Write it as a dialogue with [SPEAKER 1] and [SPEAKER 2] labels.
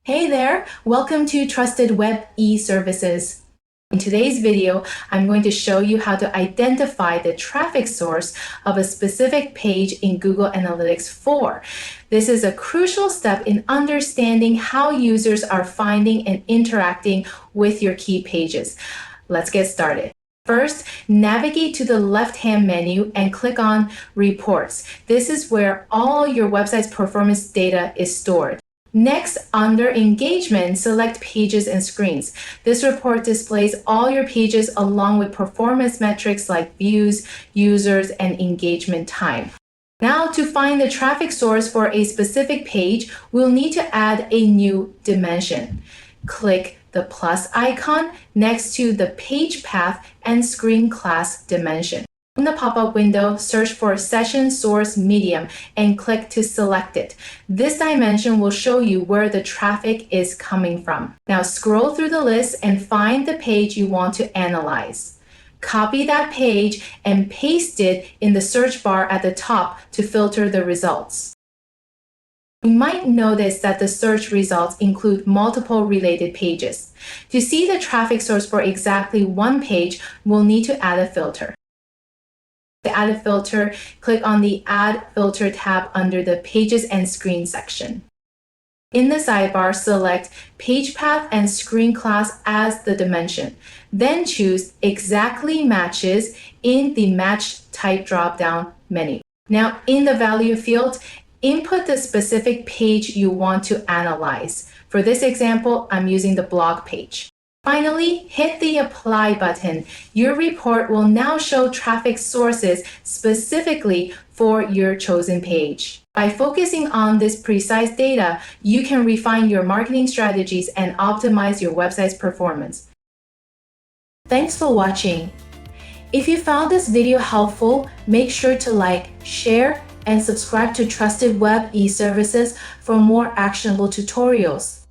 [SPEAKER 1] Hey there, welcome to Trusted Web e-Services. In today's video, I'm going to show you how to identify the traffic source of a specific page in Google Analytics 4. This is a crucial step in understanding how users are finding and interacting with your key pages. Let's get started. First, navigate to the left-hand menu and click on Reports. This is where all your website's performance data is stored. Next, under Engagement, select Pages and Screens. This report displays all your pages along with performance metrics like views, users, and engagement time. Now, to find the traffic source for a specific page, we'll need to add a new dimension. Click the plus icon next to the page path and screen class dimension. In the pop-up window, search for Session Source Medium and click to select it. This dimension will show you where the traffic is coming from. Now scroll through the list and find the page you want to analyze. Copy that page and paste it in the search bar at the top to filter the results. You might notice that the search results include multiple related pages. To see the traffic source for exactly one page, we'll need to add a filter. To add a filter, click on the Add Filter tab under the Pages and Screen section. In the sidebar, select Page Path and Screen Class as the dimension. Then choose Exactly Matches in the Match Type drop-down menu. Now, in the Value field, input the specific page you want to analyze. For this example, I'm using the blog page. Finally, hit the Apply button. Your report will now show traffic sources specifically for your chosen page. By focusing on this precise data, you can refine your marketing strategies and optimize your website's performance. Thanks for watching. If you found this video helpful, make sure to like, share, and subscribe to Trusted Web e-Services for more actionable tutorials.